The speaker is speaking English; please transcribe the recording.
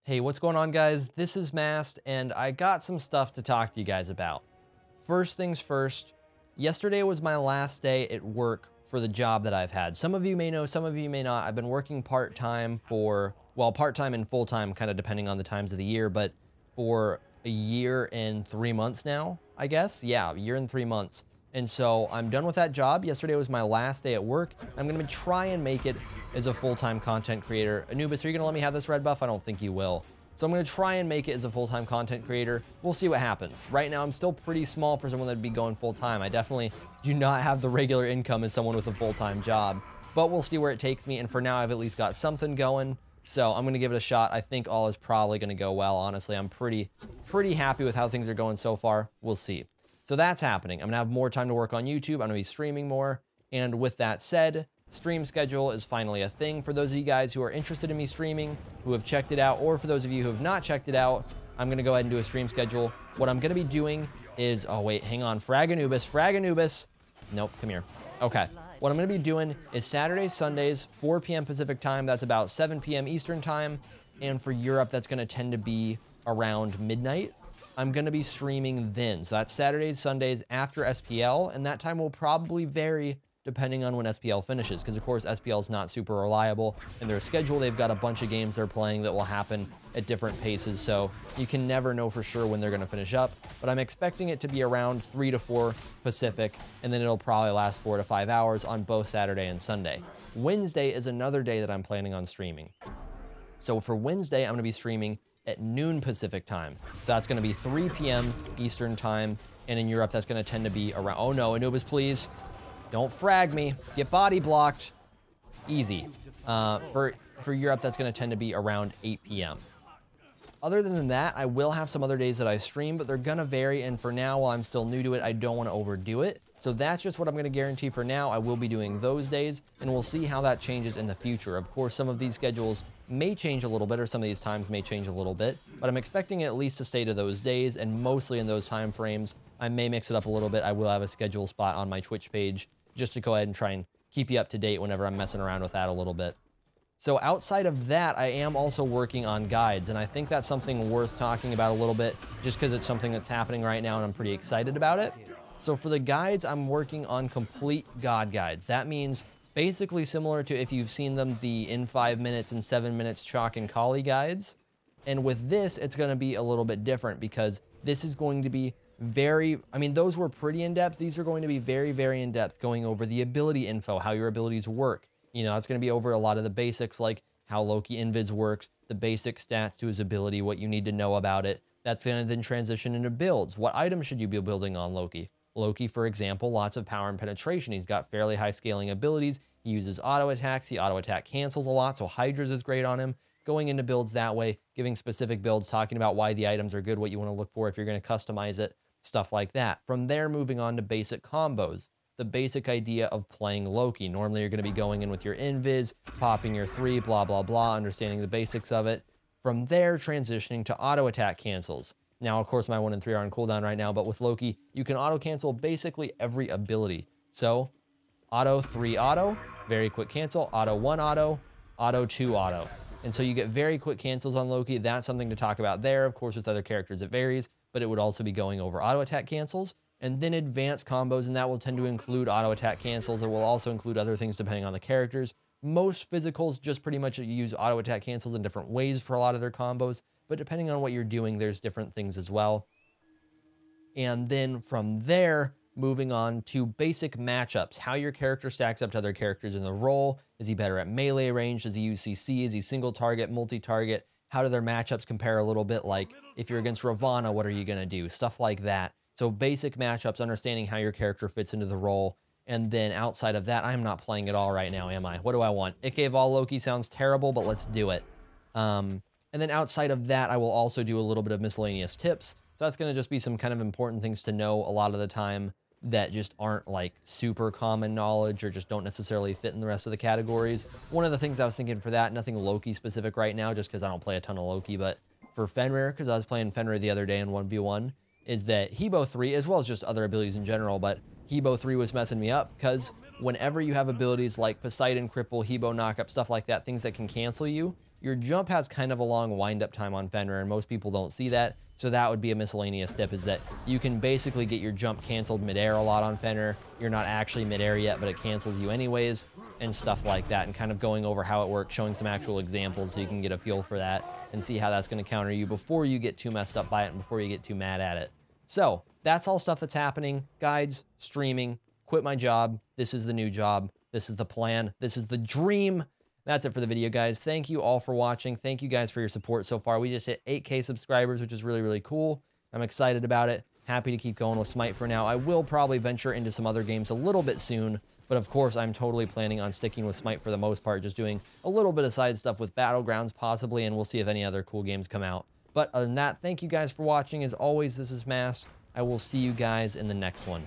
Hey, what's going on, guys? This is Mast, and I got some stuff to talk to you guys about. First things first, yesterday was my last day at work for the job that I've had. Some of you may know, some of you may not. I've been working part-time for, well, part-time and full-time, kind of depending on the times of the year, but for a year and 3 months now, I guess. Yeah, a year and 3 months. And so I'm done with that job. Yesterday was my last day at work. I'm gonna try and make it as a full-time content creator. Anubis, are you gonna let me have this red buff? I don't think you will. So I'm gonna try and make it as a full-time content creator. We'll see what happens. Right now, I'm still pretty small for someone that'd be going full-time. I definitely do not have the regular income as someone with a full-time job, but we'll see where it takes me. And for now, I've at least got something going. So I'm gonna give it a shot. I think all is probably gonna go well. Honestly, I'm pretty happy with how things are going so far. We'll see. So that's happening. I'm gonna have more time to work on YouTube. I'm gonna be streaming more. And with that said, stream schedule is finally a thing. For those of you guys who are interested in me streaming, who have checked it out, or for those of you who have not checked it out, I'm gonna go ahead and do a stream schedule. What I'm gonna be doing is, oh wait, hang on, Frag Anubis. Nope, come here. Okay, what I'm gonna be doing is Saturdays, Sundays, 4 p.m. Pacific time. That's about 7 p.m. Eastern time. And for Europe, that's gonna tend to be around midnight. I'm gonna be streaming then. So that's Saturdays, Sundays after SPL, and that time will probably vary depending on when SPL finishes, because of course SPL is not super reliable. In their schedule, they've got a bunch of games they're playing that will happen at different paces, so you can never know for sure when they're gonna finish up. But I'm expecting it to be around 3 to 4 Pacific, and then it'll probably last 4 to 5 hours on both Saturday and Sunday. Wednesday is another day that I'm planning on streaming. So for Wednesday, I'm gonna be streaming at noon Pacific time. So that's gonna be 3 p.m. Eastern time, and in Europe, that's gonna tend to be around, oh no, Anubis, please. Don't frag me, get body blocked. Easy. For Europe, that's gonna tend to be around 8 p.m. Other than that, I will have some other days that I stream, but they're gonna vary, and for now, while I'm still new to it, I don't wanna overdo it. So that's just what I'm gonna guarantee for now. I will be doing those days, and we'll see how that changes in the future. Of course, some of these schedules may change a little bit, or some of these times may change a little bit, but I'm expecting it at least to stay to those days, and mostly in those time frames. I may mix it up a little bit. I will have a schedule spot on my Twitch page, just to go ahead and try and keep you up to date whenever I'm messing around with that a little bit. So outside of that, I am also working on guides, and I think that's something worth talking about a little bit, just because it's something that's happening right now and I'm pretty excited about it. So for the guides, I'm working on complete god guides. That means basically similar to if you've seen them, the in 5 minutes and 7 minutes chalk and collie guides. And with this, it's gonna be a little bit different, because this is going to be I mean, those were pretty in-depth. These are going to be very, very in-depth, going over the ability info, how your abilities work. You know, it's going to be over a lot of the basics, like how Loki Invis works, the basic stats to his ability, what you need to know about it. That's going to then transition into builds. What items should you be building on Loki? Loki, for example, lots of power and penetration. He's got fairly high scaling abilities. He uses auto attacks. The auto attack cancels a lot, so Hydra's is great on him. Going into builds that way, giving specific builds, talking about why the items are good, what you want to look for if you're going to customize it, stuff like that. From there, moving on to basic combos. The basic idea of playing Loki. Normally, you're going to be going in with your invis, popping your 3, blah, blah, blah, understanding the basics of it. From there, transitioning to auto attack cancels. Now, of course, my 1 and 3 are on cooldown right now, but with Loki, you can auto cancel basically every ability. So, auto 3 auto, very quick cancel, auto 1 auto, auto 2 auto. And so you get very quick cancels on Loki. That's something to talk about there. Of course, with other characters, it varies, but it would also be going over auto attack cancels, and then advanced combos, and that will tend to include auto attack cancels. It will also include other things depending on the characters. Most physicals just pretty much use auto attack cancels in different ways for a lot of their combos, but depending on what you're doing, there's different things as well. And then from there, moving on to basic matchups, how your character stacks up to other characters in the role. Is he better at melee range? Does he use CC? Is he single target, multi-target? How do their matchups compare a little bit? Like, if you're against Ravana, what are you gonna do? Stuff like that. So basic matchups, understanding how your character fits into the role. And then outside of that, I'm not playing at all right now, am I? What do I want? Ikeval Loki sounds terrible, but let's do it. And then outside of that, I will also do a little bit of miscellaneous tips. So that's gonna just be some kind of important things to know a lot of the time that just aren't like super common knowledge or just don't necessarily fit in the rest of the categories. One of the things I was thinking for that, nothing Loki specific right now, just because I don't play a ton of Loki, but for Fenrir, because I was playing Fenrir the other day in 1v1, is that Hebo 3, as well as just other abilities in general, but Hebo 3 was messing me up, because whenever you have abilities like Poseidon Cripple, Hebo Knockup, stuff like that, things that can cancel you, your jump has kind of a long wind-up time on Fenrir, and most people don't see that. So that would be a miscellaneous tip, is that you can basically get your jump canceled midair a lot on Fenrir. You're not actually midair yet, but it cancels you anyways, and stuff like that, and kind of going over how it works, showing some actual examples so you can get a feel for that and see how that's going to counter you before you get too messed up by it and before you get too mad at it. So that's all stuff that's happening. Guides, streaming, quit my job. This is the new job. This is the plan. This is the dream. That's it for the video, guys. Thank you all for watching. Thank you guys for your support so far. We just hit 8K subscribers, which is really, really cool. I'm excited about it. Happy to keep going with Smite for now. I will probably venture into some other games a little bit soon, but of course, I'm totally planning on sticking with Smite for the most part, just doing a little bit of side stuff with Battlegrounds possibly, and we'll see if any other cool games come out. But other than that, thank you guys for watching. As always, this is Mast. I will see you guys in the next one.